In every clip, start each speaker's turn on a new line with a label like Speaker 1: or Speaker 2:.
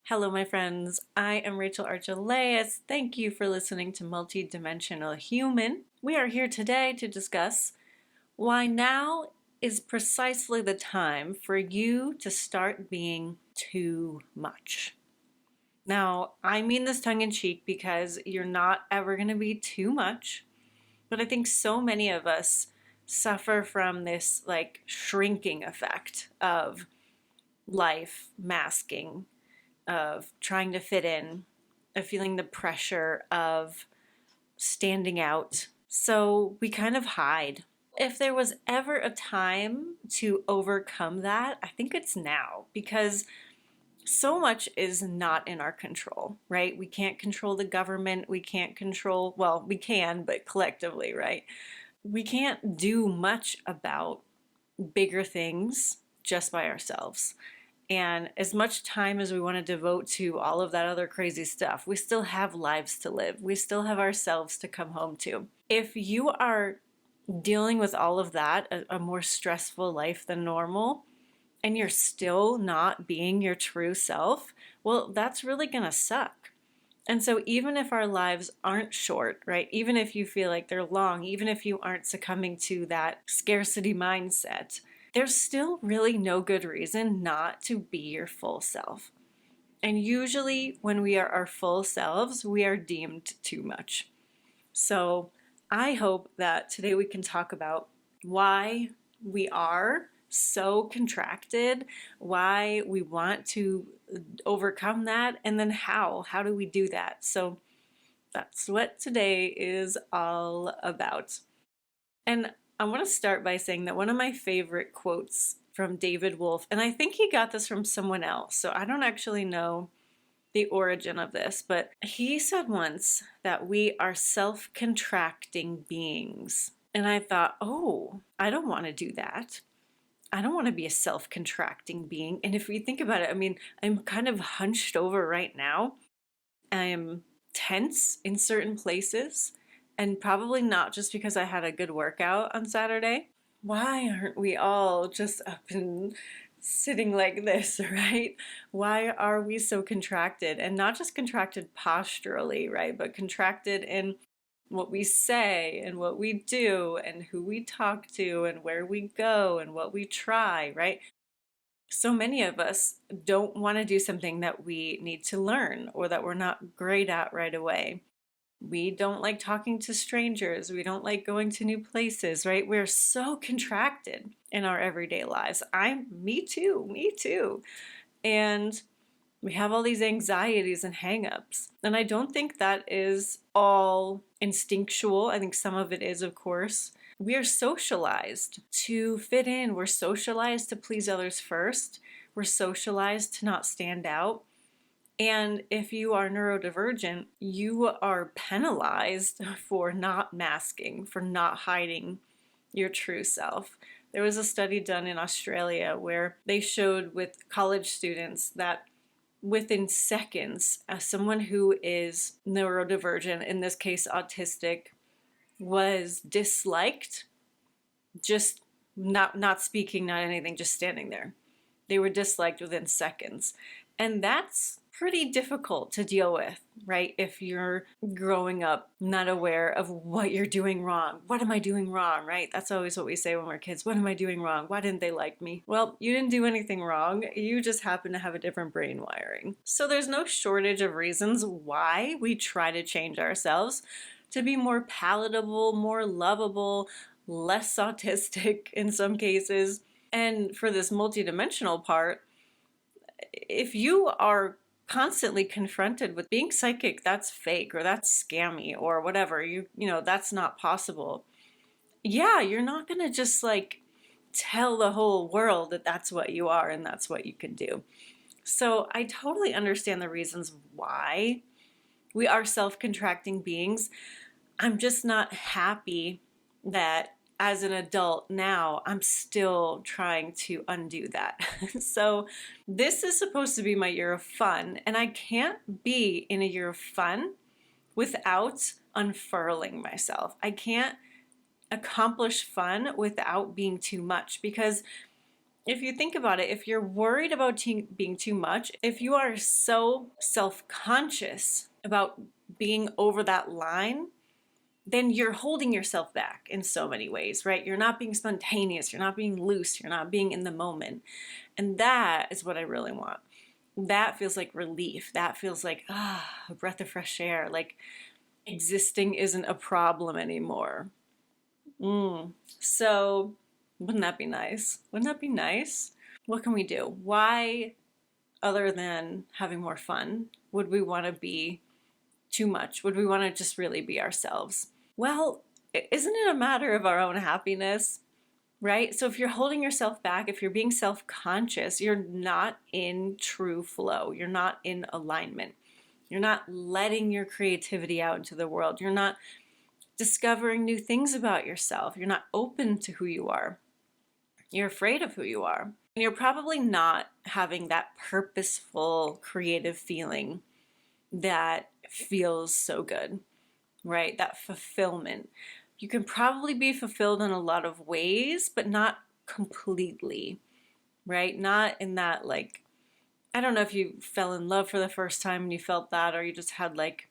Speaker 1: Hello, my friends. I am Rachel Archelaus. Thank you for listening to Multidimensional Human. We are here today to discuss why now is precisely the time for you to start being too much. Now, I mean this tongue in cheek because you're not ever going to be too much, but I think so many of us suffer from this shrinking effect of life masking, of trying to fit in, of feeling the pressure of standing out. So we kind of hide. If there was ever a time to overcome that, I think it's now, because so much is not in our control, right? We can't control the government. We can't control, well, we can, but collectively, right? We can't do much about bigger things just by ourselves. And as much time as we want to devote to all of that other crazy stuff, we still have lives to live. We still have ourselves to come home to. If you are dealing with all of that, a more stressful life than normal, and you're still not being your true self, well, that's really going to suck. And so even if our lives aren't short, right? Even if you feel like they're long, even if you aren't succumbing to that scarcity mindset, there's still really no good reason not to be your full self. And usually when we are our full selves, we are deemed too much. So I hope that today we can talk about why we are so contracted, why we want to overcome that, and then how do we do that? So that's what today is all about. And I want to start by saying that one of my favorite quotes from David Wolfe, and I think he got this from someone else, so I don't actually know the origin of this, but he said once that we are self-contracting beings. And I thought, oh, I don't want to do that. I don't want to be a self-contracting being. And if we think about it, I mean, I'm kind of hunched over right now. I am tense in certain places. And probably not just because I had a good workout on Saturday. Why aren't we all just up and sitting like this, right? Why are we so contracted? And not just contracted posturally, right? But contracted in what we say and what we do and who we talk to and where we go and what we try, right? So many of us don't want to do something that we need to learn or that we're not great at right away. We don't like talking to strangers. We don't like going to new places, right? We're so contracted in our everyday lives. Me too. And we have all these anxieties and hangups. And I don't think that is all instinctual. I think some of it is, of course. We are socialized to fit in. We're socialized to please others first. We're socialized to not stand out. And if you are neurodivergent, you are penalized for not masking, for not hiding your true self. There was a study done in Australia where they showed with college students that within seconds, someone who is neurodivergent, in this case autistic, was disliked, just not speaking, not anything, just standing there. They were disliked within seconds. And that's pretty difficult to deal with, right? If you're growing up not aware of what you're doing wrong. What am I doing wrong, right? That's always what we say when we're kids. What am I doing wrong? Why didn't they like me? Well, you didn't do anything wrong. You just happen to have a different brain wiring. So there's no shortage of reasons why we try to change ourselves to be more palatable, more lovable, less autistic in some cases. And for this multidimensional part, if you are constantly confronted with being psychic, that's fake or that's scammy or whatever, you know, that's not possible. Yeah, you're not going to just tell the whole world that that's what you are and that's what you can do. So I totally understand the reasons why we are self-contracting beings. I'm just not happy that as an adult now, I'm still trying to undo that. So this is supposed to be my year of fun, and I can't be in a year of fun without unfurling myself. I can't accomplish fun without being too much, because If you think about it, if you're worried about being too much, if you are so self-conscious about being over that line, then you're holding yourself back in so many ways, right? You're not being spontaneous, you're not being loose, you're not being in the moment. And that is what I really want. That feels like relief. That feels like a breath of fresh air. Like existing isn't a problem anymore. So wouldn't that be nice? Wouldn't that be nice? What can we do? Why, other than having more fun, would we want to be too much? Would we want to just really be ourselves? Well, isn't it a matter of our own happiness? Right? So if you're holding yourself back, if you're being self-conscious, you're not in true flow. You're not in alignment. You're not letting your creativity out into the world. You're not discovering new things about yourself. You're not open to who you are. You're afraid of who you are. And you're probably not having that purposeful, creative feeling that feels so good, right? That fulfillment. You can probably be fulfilled in a lot of ways, but not completely, right? Not in that, like, I don't know if you fell in love for the first time and you felt that, or you just had like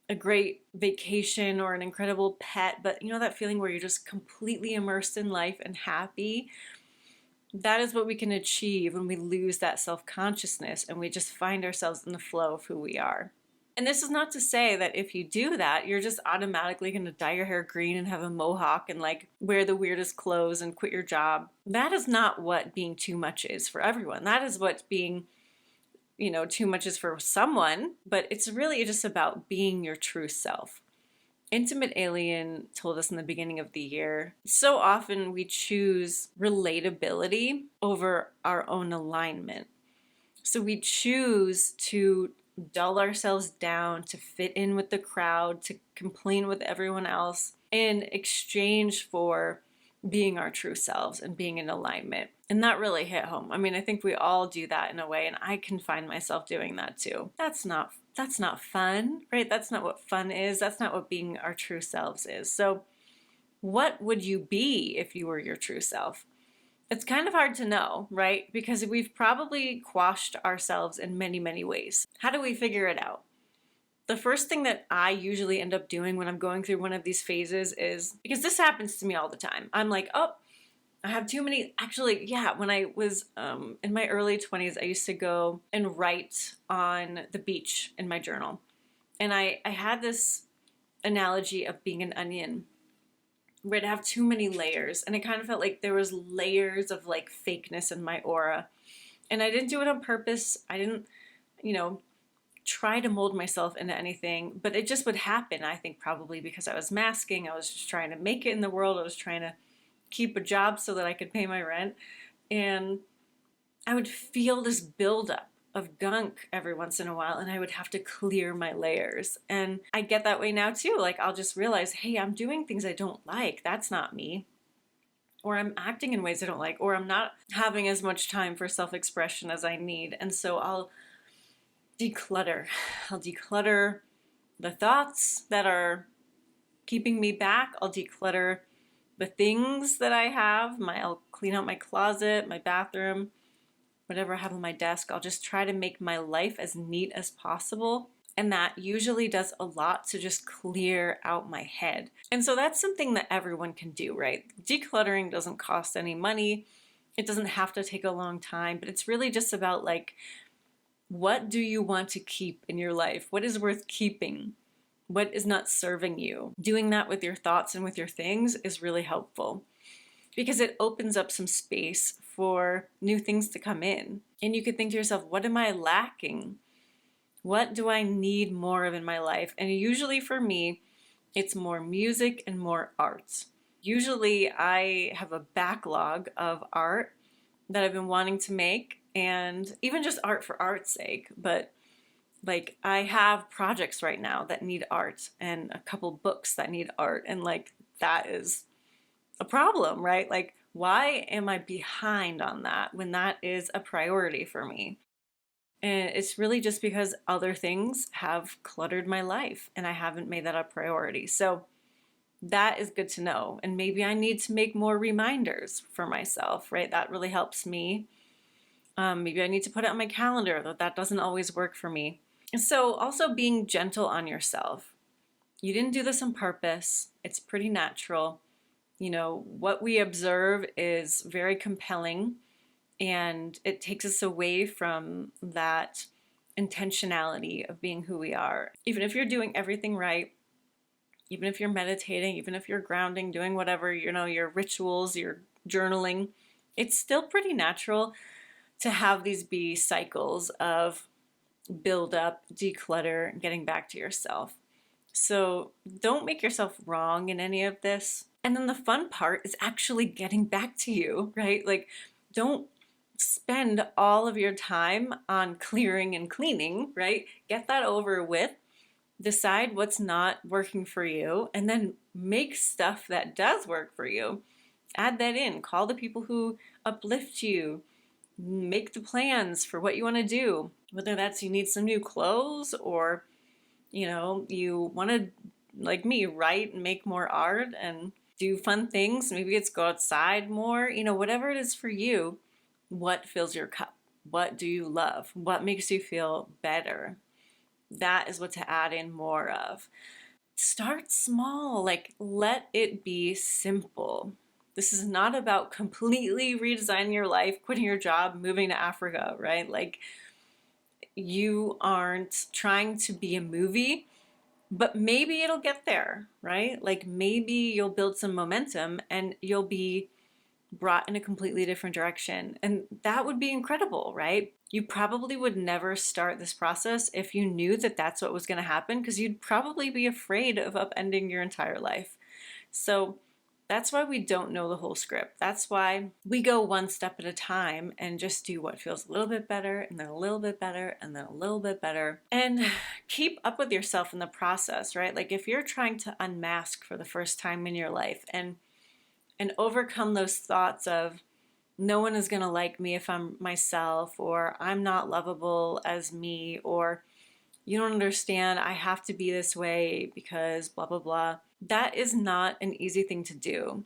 Speaker 1: a great vacation or an incredible pet, but you know that feeling where you're just completely immersed in life and happy? That is what we can achieve when we lose that self-consciousness and we just find ourselves in the flow of who we are. And this is not to say that if you do that, you're just automatically going to dye your hair green and have a mohawk and like wear the weirdest clothes and quit your job. That is not what being too much is for everyone. That is what being, too much is for someone, but it's really just about being your true self. Intimate Alien told us in the beginning of the year, so often we choose relatability over our own alignment. So we choose to dull ourselves down, to fit in with the crowd, to complain with everyone else in exchange for being our true selves and being in alignment. And that really hit home. I mean, I think we all do that in a way, and I can find myself doing that too. That's not fun, right? That's not what fun is. That's not what being our true selves is. So what would you be if you were your true self? It's kind of hard to know, right? Because we've probably quashed ourselves in many, many ways. How do we figure it out? The first thing that I usually end up doing when I'm going through one of these phases is, because this happens to me all the time, I'm like, oh, I have too many. Actually, yeah, when I was in my early 20s, I used to go and write on the beach in my journal. And I had this analogy of being an onion, where I'd have too many layers, and it kind of felt like there was layers of like fakeness in my aura. And I didn't do it on purpose. I didn't, try to mold myself into anything, but it just would happen. I think probably because I was masking. I was just trying to make it in the world. I was trying to keep a job so that I could pay my rent. And I would feel this buildup of gunk every once in a while, and I would have to clear my layers. And I get that way now too. Like I'll just realize, hey, I'm doing things I don't like. That's not me. Or I'm acting in ways I don't like, or I'm not having as much time for self-expression as I need. And so I'll declutter. I'll declutter the thoughts that are keeping me back. I'll declutter the things that I have. I'll clean out my closet, my bathroom, whatever I have on my desk. I'll just try to make my life as neat as possible. And that usually does a lot to just clear out my head. And so that's something that everyone can do, right? Decluttering doesn't cost any money. It doesn't have to take a long time, but it's really just about like, what do you want to keep in your life? What is worth keeping? What is not serving you? Doing that with your thoughts and with your things is really helpful because it opens up some space for new things to come in. And you could think to yourself, what am I lacking? What do I need more of in my life? And usually for me, it's more music and more art. Usually I have a backlog of art that I've been wanting to make, and even just art for art's sake. But like I have projects right now that need art and a couple books that need art, and like that is a problem, right? Like why am I behind on that when that is a priority for me? And it's really just because other things have cluttered my life and I haven't made that a priority. So That is good to know. And maybe I need to make more reminders for myself, right? That really helps me. Maybe I need to put it on my calendar, though that doesn't always work for me. And so also being gentle on yourself. You didn't do this on purpose. It's pretty natural. What we observe is very compelling, and it takes us away from that intentionality of being who we are. Even if you're doing everything right, even if you're meditating, even if you're grounding, doing whatever, your rituals, your journaling, it's still pretty natural to have these be cycles of build up, declutter, getting back to yourself. So don't make yourself wrong in any of this. And then the fun part is actually getting back to you, right? Like, don't spend all of your time on clearing and cleaning, right? Get that over with. Decide what's not working for you, and then make stuff that does work for you. Add that in. Call the people who uplift you. Make the plans for what you want to do. Whether that's you need some new clothes, or you want to, like me, write and make more art and do fun things. Maybe it's go outside more. Whatever it is for you, what fills your cup? What do you love? What makes you feel better? That is what to add in more of. Start small, like let it be simple. This is not about completely redesigning your life, quitting your job, moving to Africa, right? Like, you aren't trying to be a movie, but maybe it'll get there, right? Like, maybe you'll build some momentum and you'll be brought in a completely different direction. And that would be incredible, right? You probably would never start this process if you knew that that's what was going to happen, because you'd probably be afraid of upending your entire life. So that's why we don't know the whole script. That's why we go one step at a time and just do what feels a little bit better, and then a little bit better, and then a little bit better. And keep up with yourself in the process, right? Like, if you're trying to unmask for the first time in your life and overcome those thoughts of no one is going to like me if I'm myself, or I'm not lovable as me, or you don't understand, I have to be this way because blah, blah, blah. That is not an easy thing to do.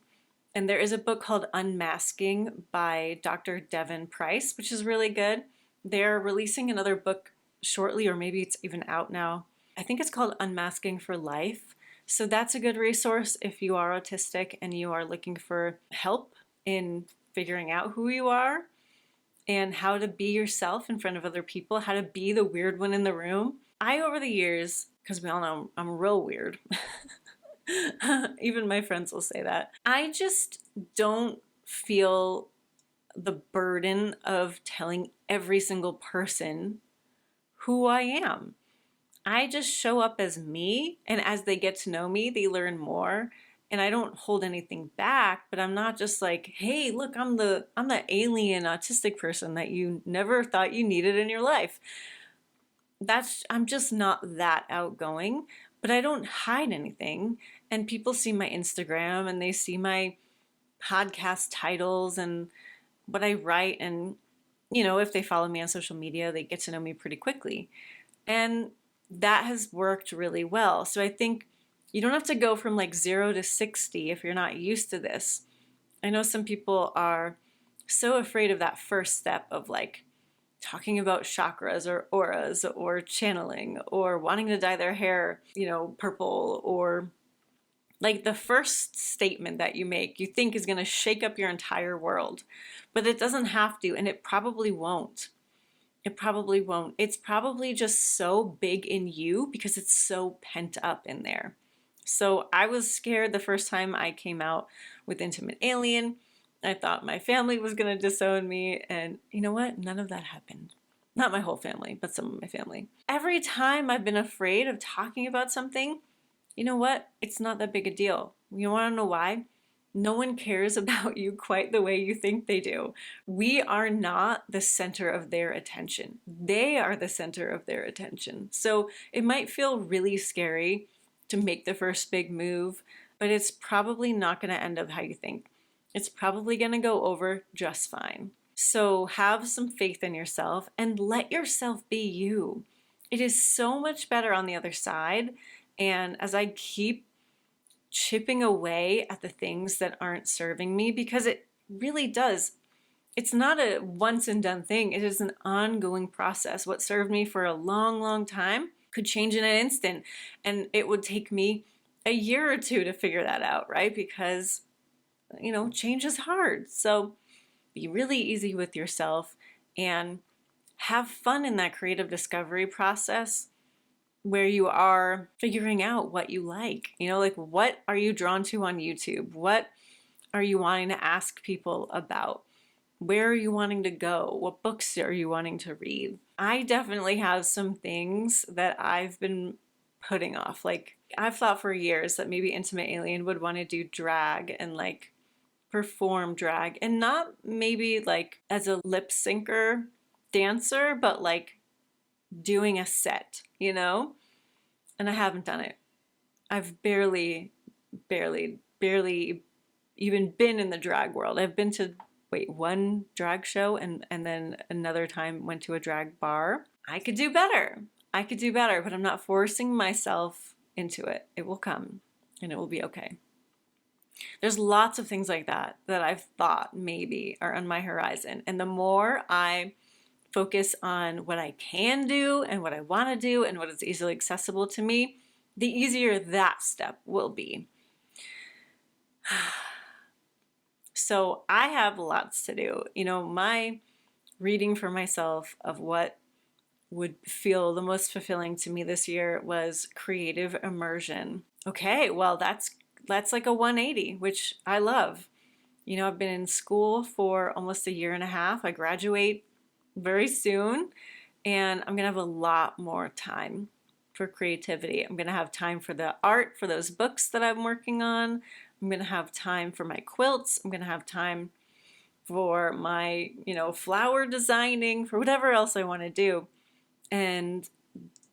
Speaker 1: And there is a book called Unmasking by Dr. Devin Price, which is really good. They're releasing another book shortly, or maybe it's even out now. I think it's called Unmasking for Life. So that's a good resource if you are autistic and you are looking for help in figuring out who you are and how to be yourself in front of other people, how to be the weird one in the room. Over the years, because we all know I'm real weird, even my friends will say that, I just don't feel the burden of telling every single person who I am. I just show up as me, and as they get to know me, they learn more, and I don't hold anything back. But I'm not just like, hey, look, I'm the alien autistic person that you never thought you needed in your life. I'm just not that outgoing, but I don't hide anything. And people see my Instagram and they see my podcast titles and what I write, and if they follow me on social media, they get to know me pretty quickly. And that has worked really well. So I think you don't have to go from like 0 to 60 if you're not used to this. I know some people are so afraid of that first step of like talking about chakras or auras or channeling or wanting to dye their hair, purple, or like the first statement that you make, you think is going to shake up your entire world, but it doesn't have to, and it probably won't. It probably won't. It's probably just so big in you because it's so pent up in there. So I was scared the first time I came out with Intimate Alien. I thought my family was going to disown me. And you know what? None of that happened. Not my whole family, but some of my family. Every time I've been afraid of talking about something, you know what? It's not that big a deal. You want to know why? No one cares about you quite the way you think they do. We are not the center of their attention. They are the center of their attention. So it might feel really scary to make the first big move, but it's probably not going to end up how you think. It's probably going to go over just fine. So have some faith in yourself and let yourself be you. It is so much better on the other side. And as I keep chipping away at the things that aren't serving me, because it really does. It's not a once and done thing. It is an ongoing process. What served me for a long, long time could change in an instant. And it would take me a year or two to figure that out, right? Because, change is hard. So be really easy with yourself and have fun in that creative discovery process where you are figuring out what you like. Like, what are you drawn to on YouTube? What are you wanting to ask people about? Where are you wanting to go? What books are you wanting to read? I definitely have some things that I've been putting off. Like, I've thought for years that maybe Intimate Alien would want to do drag and like perform drag, and not maybe like as a lip syncer dancer, but like doing a set, And I haven't done it. I've barely even been in the drag world. I've been to one drag show and then another time went to a drag bar. I could do better, but I'm not forcing myself into it. It will come and it will be okay. There's lots of things like that I've thought maybe are on my horizon. And the more I focus on what I can do and what I want to do and what is easily accessible to me, the easier that step will be. So I have lots to do. My reading for myself of what would feel the most fulfilling to me this year was creative immersion. Okay, well, that's like a 180, which I love. I've been in school for almost a year and a half. I graduate very soon, and I'm going to have a lot more time for creativity. I'm going to have time for the art, for those books that I'm working on. I'm going to have time for my quilts. I'm going to have time for my, flower designing, for whatever else I want to do. And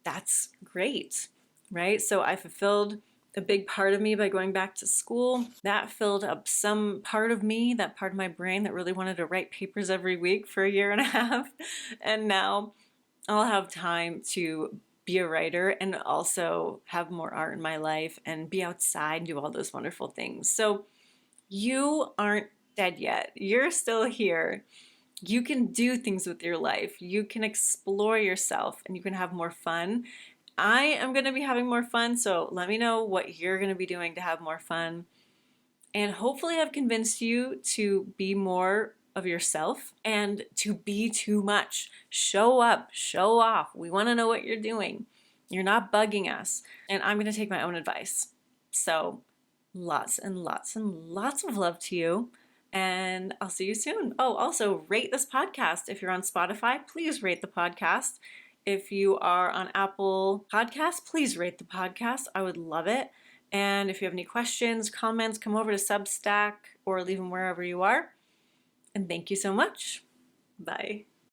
Speaker 1: that's great, right? So I fulfilled a big part of me by going back to school. That filled up some part of me, that part of my brain that really wanted to write papers every week for a year and a half. And now I'll have time to be a writer and also have more art in my life and be outside and do all those wonderful things. So you aren't dead yet. You're still here. You can do things with your life. You can explore yourself and you can have more fun. I am going to be having more fun, so let me know what you're going to be doing to have more fun. And hopefully I've convinced you to be more of yourself and to be too much. Show up, show off. We want to know what you're doing. You're not bugging us. And I'm going to take my own advice. So lots and lots and lots of love to you. And I'll see you soon. Oh, also rate this podcast. If you're on Spotify, please rate the podcast. If you are on Apple Podcasts, please rate the podcast. I would love it. And if you have any questions, comments, come over to Substack or leave them wherever you are. And thank you so much. Bye.